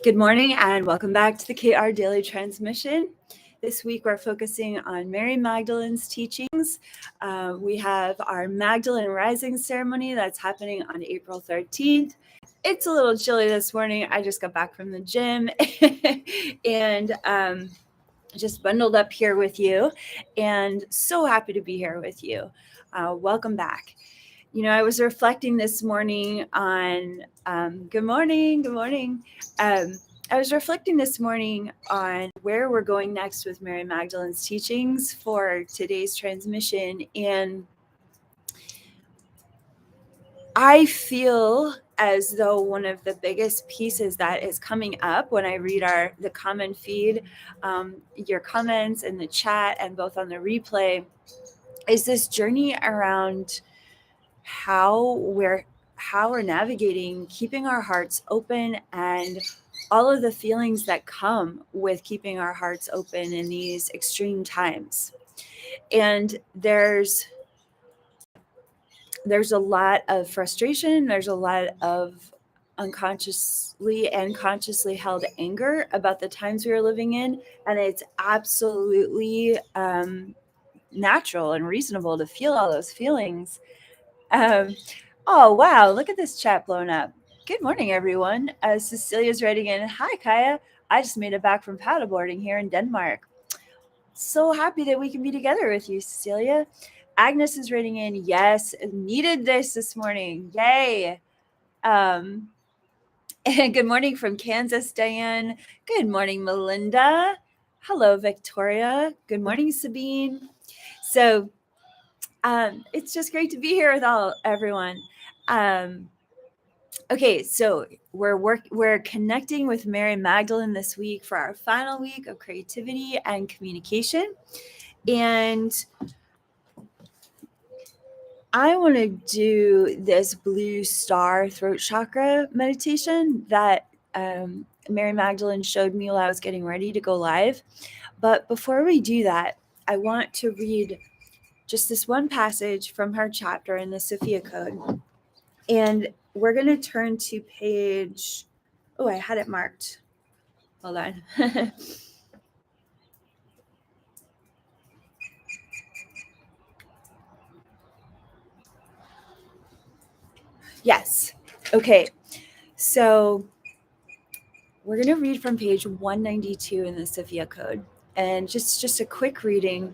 Good morning and welcome back to the KR Daily Transmission. This week we're focusing on Mary Magdalene's teachings. We have our Magdalene Rising ceremony that's happening on April 13th. It's a little chilly this morning. I just got back from the gym and just bundled up here with you, and so happy to be here with you. Welcome back. You know, I was reflecting this morning on, good morning. I was reflecting this morning on where we're going next with Mary Magdalene's teachings for today's transmission. And I feel as though one of the biggest pieces that is coming up when I read the common feed, your comments in the chat and both on the replay, is this journey around how we're navigating keeping our hearts open and all of the feelings that come with keeping our hearts open in these extreme times. And there's a lot of frustration, there's a lot of unconsciously and consciously held anger about the times we are living in, and it's absolutely natural and reasonable to feel all those feelings. Oh, wow. Look at this chat blown up. Good morning, everyone. Cecilia's writing in, hi, Kaia. I just made it back from paddleboarding here in Denmark. So happy that we can be together with you, Cecilia. Agnes is writing in, yes, needed this morning. Yay. And good morning from Kansas, Diane. Good morning, Melinda. Hello, Victoria. Good morning, Sabine. So it's just great to be here with everyone. Okay, so we're connecting with Mary Magdalene this week for our final week of creativity and communication. And I want to do this blue star throat chakra meditation that Mary Magdalene showed me while I was getting ready to go live. But before we do that, I want to read just this one passage from her chapter in the Sophia Code. And we're going to turn to page, I had it marked. Hold on. Yes. Okay. So we're going to read from page 192 in the Sophia Code, and just a quick reading.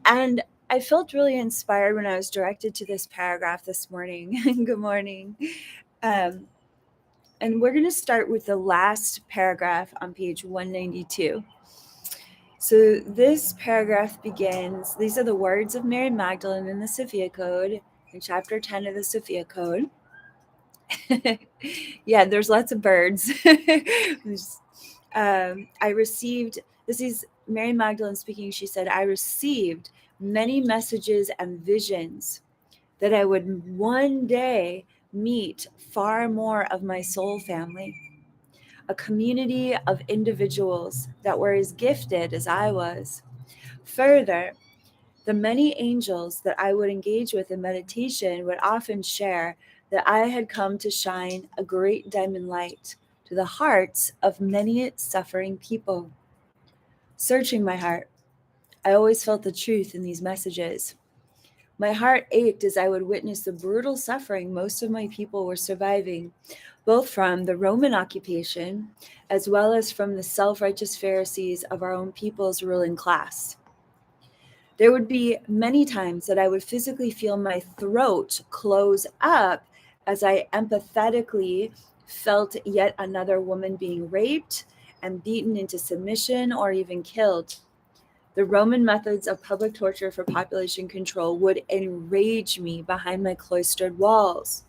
And I felt really inspired when I was directed to this paragraph this morning. Good morning. And we're going to start with the last paragraph on page 192. So this paragraph begins, these are the words of Mary Magdalene in the Sophia Code, in chapter 10 of the Sophia Code. Yeah, there's lots of birds. This is Mary Magdalene speaking. She said, I received many messages and visions that I would one day meet far more of my soul family, a community of individuals that were as gifted as I was. Further, the many angels that I would engage with in meditation would often share that I had come to shine a great diamond light to the hearts of many suffering people. Searching my heart, I always felt the truth in these messages. My heart ached as I would witness the brutal suffering most of my people were surviving, both from the Roman occupation as well as from the self-righteous Pharisees of our own people's ruling class. There would be many times that I would physically feel my throat close up as I empathetically felt yet another woman being raped and beaten into submission or even killed. The Roman methods of public torture for population control would enrage me behind my cloistered walls.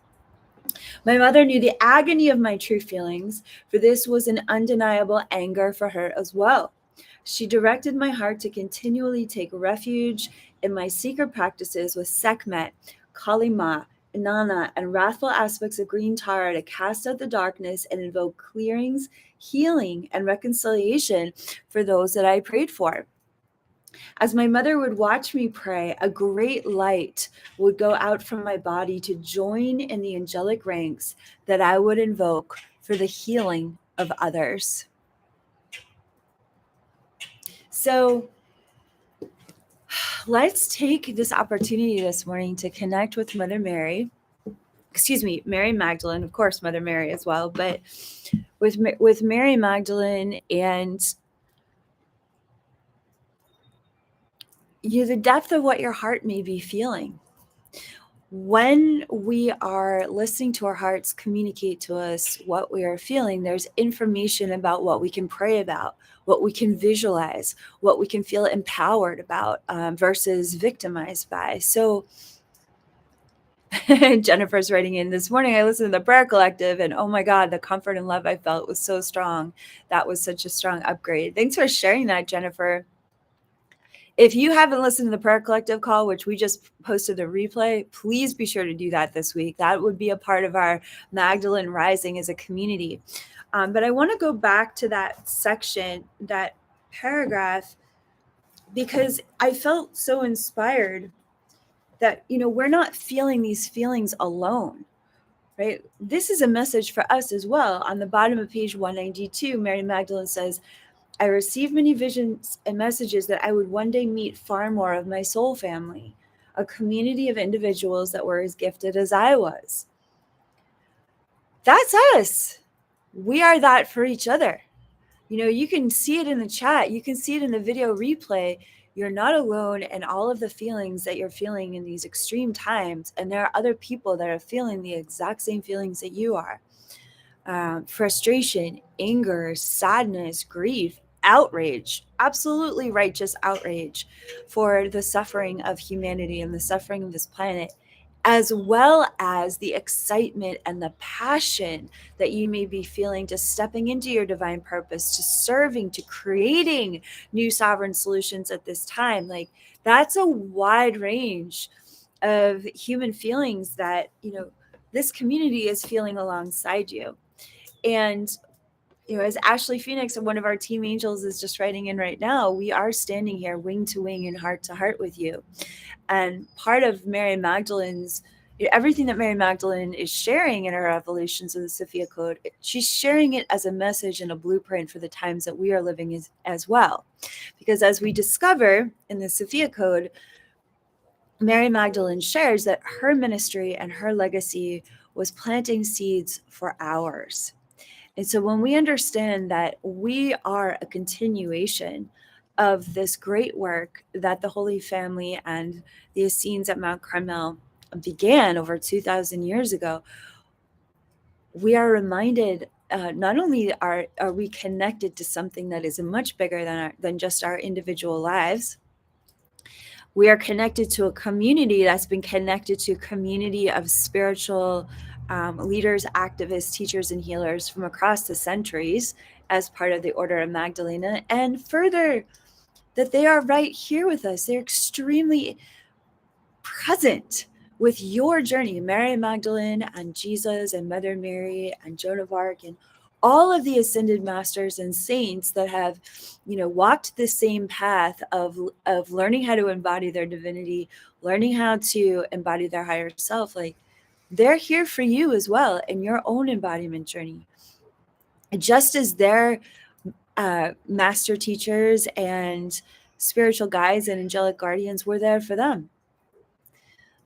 My mother knew the agony of my true feelings, for this was an undeniable anger for her as well. She directed my heart to continually take refuge in my secret practices with Sekhmet, Kali Ma, Inanna, and wrathful aspects of green Tara to cast out the darkness and invoke clearings, healing, and reconciliation for those that I prayed for. As my mother would watch me pray, a great light would go out from my body to join in the angelic ranks that I would invoke for the healing of others. So let's take this opportunity this morning to connect with Mother Mary. Excuse me, Mary Magdalene, of course, Mother Mary as well, but with Mary Magdalene and the depth of what your heart may be feeling. When we are listening to our hearts communicate to us what we are feeling, there's information about what we can pray about, what we can visualize, what we can feel empowered about versus victimized by. So Jennifer's writing in this morning, I listened to the prayer collective and oh my God, the comfort and love I felt was so strong. That was such a strong upgrade. Thanks for sharing that, Jennifer. If you haven't listened to the prayer collective call, which we just posted the replay, please be sure to do that this week. That would be a part of our Magdalene Rising as a community. But I want to go back to that section, that paragraph, because I felt so inspired that, we're not feeling these feelings alone, right? This is a message for us as well. On the bottom of page 192, Mary Magdalene says, I received many visions and messages that I would one day meet far more of my soul family, a community of individuals that were as gifted as I was. That's us. We are that for each other. You can see it in the chat. You can see it in the video replay. You're not alone in all of the feelings that you're feeling in these extreme times. And there are other people that are feeling the exact same feelings that you are. Frustration, anger, sadness, grief, outrage, absolutely righteous outrage for the suffering of humanity and the suffering of this planet, as well as the excitement and the passion that you may be feeling to stepping into your divine purpose, to serving, to creating new sovereign solutions at this time. Like, that's a wide range of human feelings that, this community is feeling alongside you. And, as Ashley Phoenix, one of our team angels, is just writing in right now, we are standing here wing to wing and heart to heart with you. And part of Mary Magdalene's, everything that Mary Magdalene is sharing in her evolutions of the Sophia Code, she's sharing it as a message and a blueprint for the times that we are living as well. Because as we discover in the Sophia Code, Mary Magdalene shares that her ministry and her legacy was planting seeds for ours. And so when we understand that we are a continuation of this great work that the Holy Family and the Essenes at Mount Carmel began over 2,000 years ago, we are reminded not only are we connected to something that is much bigger than just our individual lives, we are connected to a community that's been connected to a community of spiritual leaders, activists, teachers, and healers from across the centuries as part of the Order of Magdalene. And further, that they are right here with us. They're extremely present with your journey. Mary Magdalene and Jesus and Mother Mary and Joan of Arc and all of the ascended masters and saints that have, walked the same path of learning how to embody their divinity, learning how to embody their higher self. Like, they're here for you as well in your own embodiment journey. Just as their master teachers and spiritual guides and angelic guardians were there for them.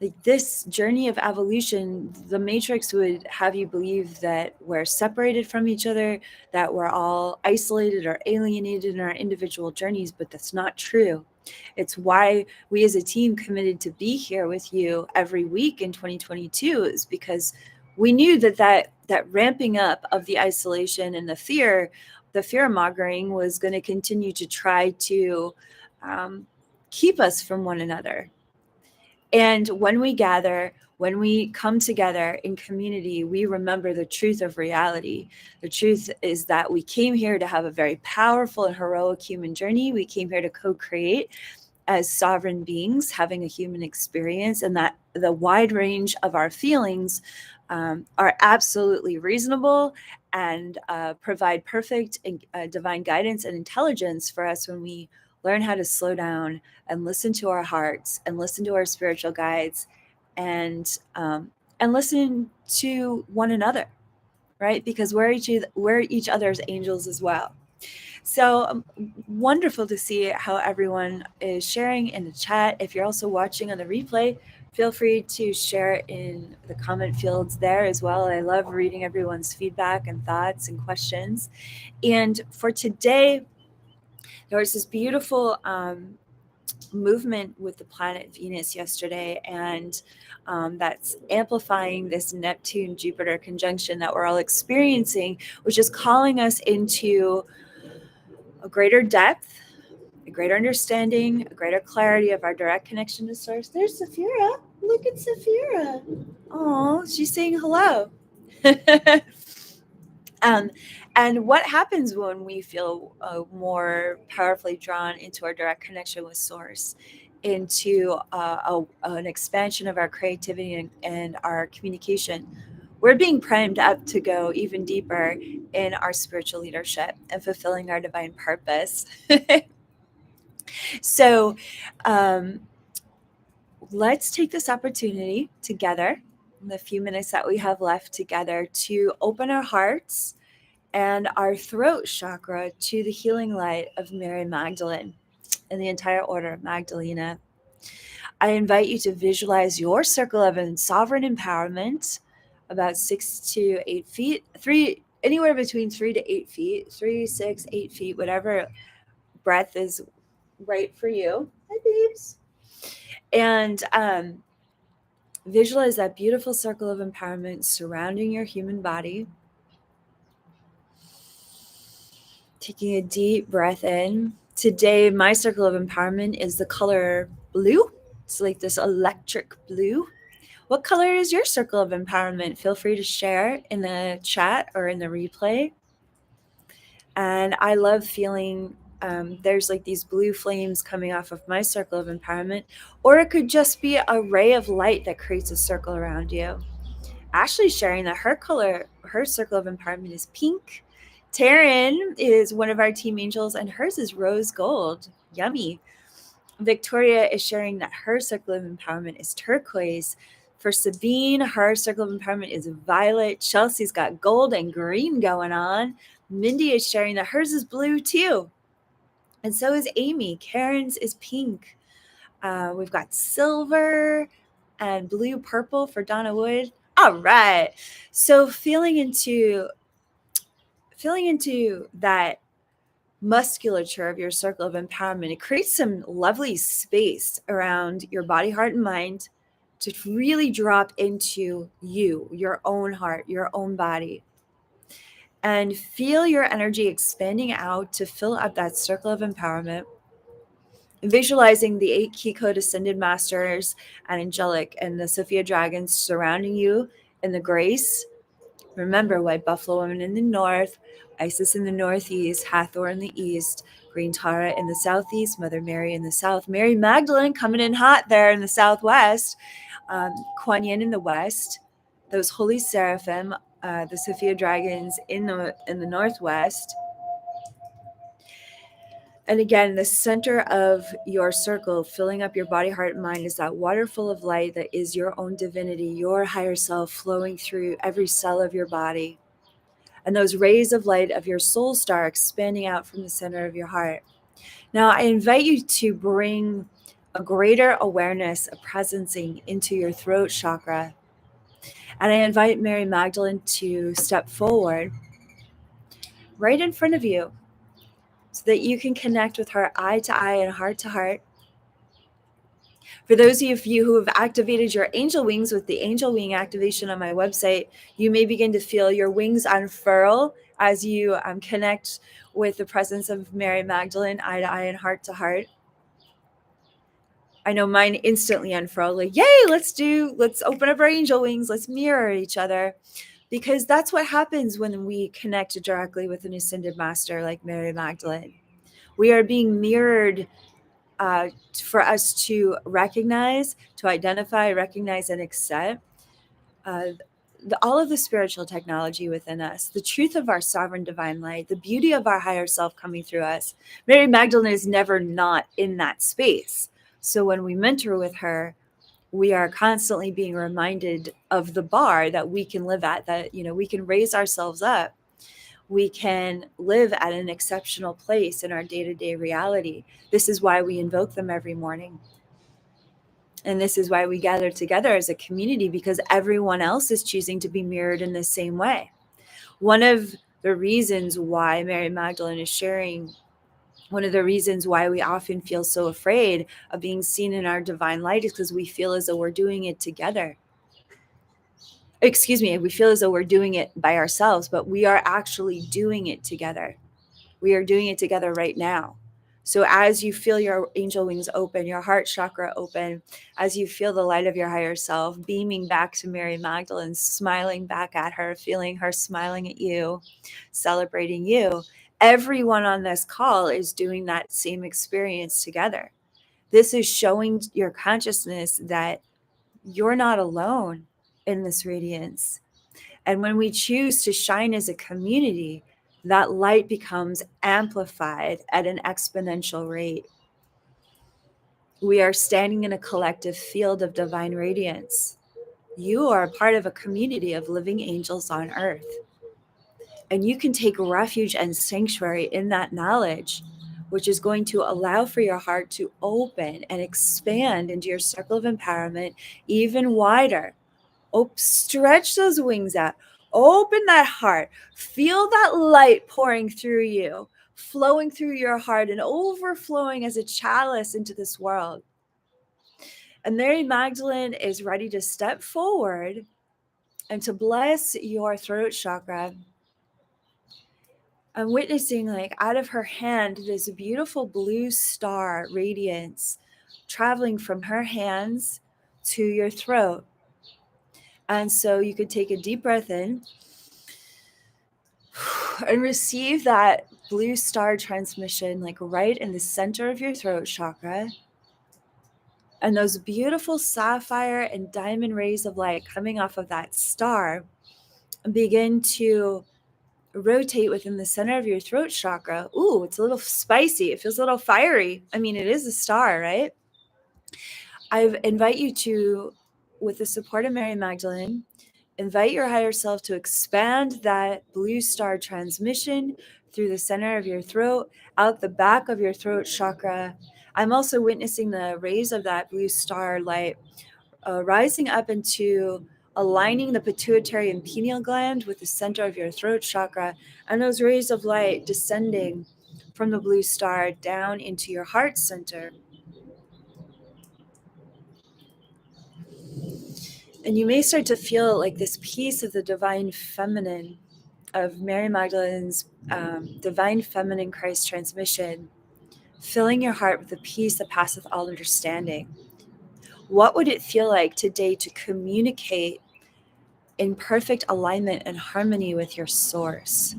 Like, this journey of evolution, the Matrix would have you believe that we're separated from each other, that we're all isolated or alienated in our individual journeys, but that's not true. It's why we as a team committed to be here with you every week in 2022, is because we knew that ramping up of the isolation and the fear mongering was going to continue to try to keep us from one another. And when we gather, when we come together in community, we remember the truth of reality. The truth is that we came here to have a very powerful and heroic human journey. We came here to co-create as sovereign beings, having a human experience, and that the wide range of our feelings are absolutely reasonable and provide perfect divine guidance and intelligence for us when we learn how to slow down and listen to our hearts and listen to our spiritual guides, and listen to one another, right? Because we're each other's angels as well. So wonderful to see how everyone is sharing in the chat. If you're also watching on the replay, feel free to share in the comment fields there as well. I love reading everyone's feedback and thoughts and questions. And for today, there was this beautiful movement with the planet Venus yesterday, and that's amplifying this Neptune Jupiter conjunction that we're all experiencing, which is calling us into a greater depth, a greater understanding, a greater clarity of our direct connection to source. There's Sophia. Look at Sophia. Oh, she's saying hello. And what happens when we feel more powerfully drawn into our direct connection with source, into an expansion of our creativity and our communication? We're being primed up to go even deeper in our spiritual leadership and fulfilling our divine purpose. So um, let's take this opportunity together, in the few minutes that we have left together, to open our hearts and our throat chakra to the healing light of Mary Magdalene and the entire order of Magdalena. I invite you to visualize your circle of sovereign empowerment, about 6 to 8 feet, anywhere between 3 to 8 feet, 3, 6, 8 feet, whatever breadth is right for you. Hi, babes. And visualize that beautiful circle of empowerment surrounding your human body. Taking a deep breath in. Today, my circle of empowerment is the color blue. It's like this electric blue. What color is your circle of empowerment? Feel free to share in the chat or in the replay. And I love feeling there's like these blue flames coming off of my circle of empowerment, or it could just be a ray of light that creates a circle around you. Ashley's sharing that her circle of empowerment is pink. Taryn is one of our team angels, and hers is rose gold. Yummy. Victoria is sharing that her circle of empowerment is turquoise. For Sabine, her circle of empowerment is violet. Chelsea's got gold and green going on. Mindy is sharing that hers is blue too. And so is Amy. Karen's is pink. We've got silver and blue purple for Donna Wood. All right. So feeling into that musculature of your circle of empowerment, it creates some lovely space around your body, heart, and mind to really drop into you, your own heart, your own body, and feel your energy expanding out to fill up that circle of empowerment. Visualizing the 8 key code ascended masters and angelic and the Sophia dragons surrounding you in the grace. Remember, White Buffalo Woman in the north, Isis in the northeast, Hathor in the east, Green Tara in the southeast, Mother Mary in the south, Mary Magdalene coming in hot there in the southwest, Kuan Yin in the west, those holy seraphim, the Sophia dragons in the northwest. And again, the center of your circle, filling up your body, heart, and mind, is that water full of light that is your own divinity, your higher self flowing through every cell of your body. And those rays of light of your soul star expanding out from the center of your heart. Now, I invite you to bring a greater awareness of presencing into your throat chakra. And I invite Mary Magdalene to step forward right in front of you, so that you can connect with her eye to eye and heart to heart. For those of you who have activated your angel wings with the angel wing activation on my website, you may begin to feel your wings unfurl as you connect with the presence of Mary Magdalene, eye to eye and heart to heart. I know mine instantly unfurled, like, yay, let's open up our angel wings, let's mirror each other. Because that's what happens when we connect directly with an ascended master like Mary Magdalene. We are being mirrored for us to recognize, to identify, recognize, and accept all of the spiritual technology within us, the truth of our sovereign divine light, the beauty of our higher self coming through us. Mary Magdalene is never not in that space. So when we mentor with her, we are constantly being reminded of the bar that we can live at, that, you know, we can raise ourselves up. We can live at an exceptional place in our day-to-day reality. This is why we invoke them every morning. And this is why we gather together as a community, because everyone else is choosing to be mirrored in the same way. One of the reasons why Mary Magdalene is sharing, one of the reasons why we often feel so afraid of being seen in our divine light is because we feel as though we're doing it together. Excuse me, we feel as though we're doing it by ourselves, but we are actually doing it together. We are doing it together right now. So as you feel your angel wings open, your heart chakra open, as you feel the light of your higher self beaming back to Mary Magdalene, smiling back at her, feeling her smiling at you, celebrating you, everyone on this call is doing that same experience together. This is showing your consciousness that you're not alone in this radiance. And when we choose to shine as a community, that light becomes amplified at an exponential rate. We are standing in a collective field of divine radiance. You are a part of a community of living angels on earth. And you can take refuge and sanctuary in that knowledge, which is going to allow for your heart to open and expand into your circle of empowerment even wider. Stretch those wings out. Open that heart. Feel that light pouring through you, flowing through your heart and overflowing as a chalice into this world. And Mary Magdalene is ready to step forward and to bless your throat chakra. I'm witnessing, like, out of her hand, this beautiful blue star radiance traveling from her hands to your throat. And so you could take a deep breath in and receive that blue star transmission, like right in the center of your throat chakra. And those beautiful sapphire and diamond rays of light coming off of that star begin to rotate within the center of your throat chakra. Ooh, it's a little spicy. It feels a little fiery. I mean, it is a star, right? I invite you to, with the support of Mary Magdalene, invite your higher self to expand that blue star transmission through the center of your throat, out the back of your throat chakra. I'm also witnessing the rays of that blue star light rising up into aligning the pituitary and pineal gland with the center of your throat chakra, and those rays of light descending from the blue star down into your heart center. And you may start to feel like this piece of the divine feminine, of Mary Magdalene's divine feminine Christ transmission, filling your heart with the peace that passeth all understanding. What would it feel like today to communicate in perfect alignment and harmony with your source?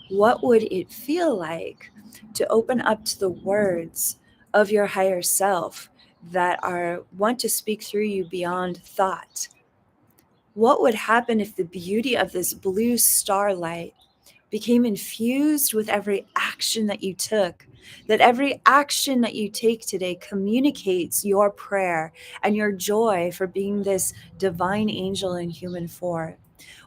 What would it feel like to open up to the words of your higher self that want to speak through you beyond thought? What would happen if the beauty of this blue starlight became infused with every action that you took, that every action that you take today communicates your prayer and your joy for being this divine angel in human form?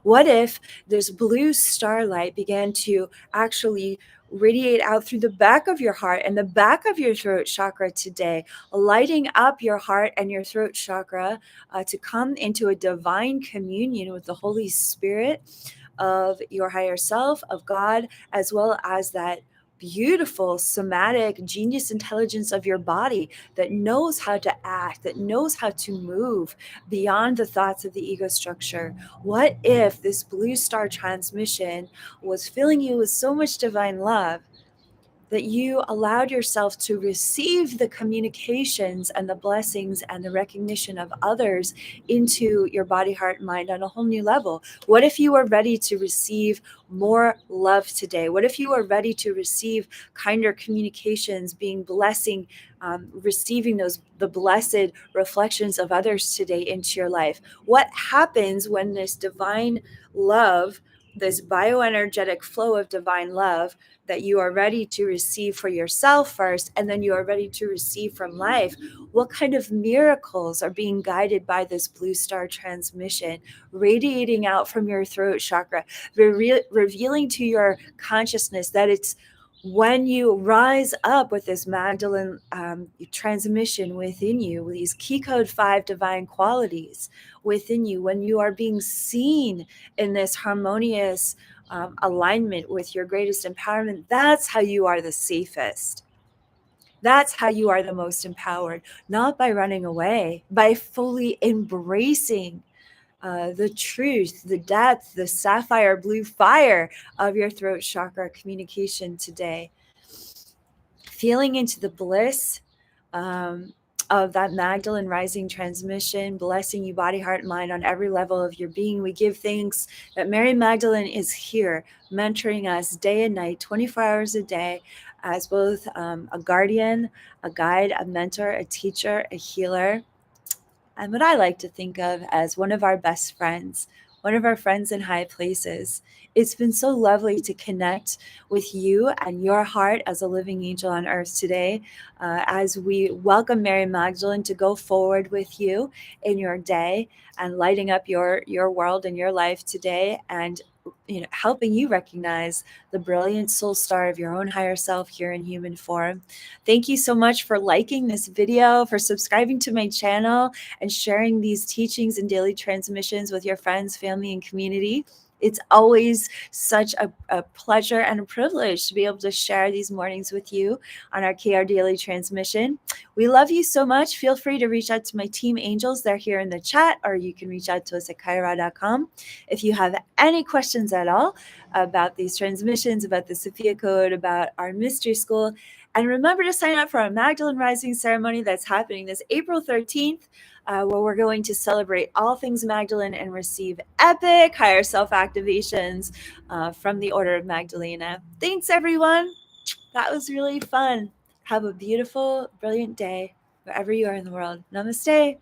What if this blue starlight began to actually radiate out through the back of your heart and the back of your throat chakra today, lighting up your heart and your throat chakra to come into a divine communion with the Holy Spirit of your higher self, of God, as well as that beautiful somatic genius intelligence of your body that knows how to act, that knows how to move beyond the thoughts of the ego structure? What if this blue star transmission was filling you with so much divine love that you allowed yourself to receive the communications and the blessings and the recognition of others into your body, heart, and mind on a whole new level? What if you are ready to receive more love today? What if you are ready to receive kinder communications, being blessing, receiving the blessed reflections of others today into your life? What happens when this divine love, this bioenergetic flow of divine love that you are ready to receive for yourself first, and then you are ready to receive from life? What kind of miracles are being guided by this blue star transmission, radiating out from your throat chakra, revealing to your consciousness that it's when you rise up with this Magdalene transmission within you, with these key code 5 divine qualities within you, when you are being seen in this harmonious alignment with your greatest empowerment, that's how you are the safest. That's how you are the most empowered, not by running away, by fully embracing the truth, the depth, the sapphire blue fire of your throat chakra communication today. Feeling into the bliss of that Magdalene rising transmission, blessing you, body, heart, and mind on every level of your being. We give thanks that Mary Magdalene is here, mentoring us day and night, 24 hours a day, as both a guardian, a guide, a mentor, a teacher, a healer, and what I like to think of as one of our best friends, one of our friends in high places. It's been so lovely to connect with you and your heart as a living angel on earth today, as we welcome Mary Magdalene to go forward with you in your day and lighting up your world and your life today, and helping you recognize the brilliant soul star of your own higher self here in human form. Thank you so much for liking this video, for subscribing to my channel, and sharing these teachings and daily transmissions with your friends, family, and community. It's always such a pleasure and a privilege to be able to share these mornings with you on our KR Daily Transmission. We love you so much. Feel free to reach out to my team angels. They're here in the chat, or you can reach out to us at kaira.com. If you have any questions at all about these transmissions, about the Sophia Code, about our mystery school, and remember to sign up for our Magdalene Rising ceremony that's happening this April 13th, where we're going to celebrate all things Magdalene and receive epic higher self activations from the Order of Magdalena. Thanks, everyone. That was really fun. Have a beautiful, brilliant day wherever you are in the world. Namaste.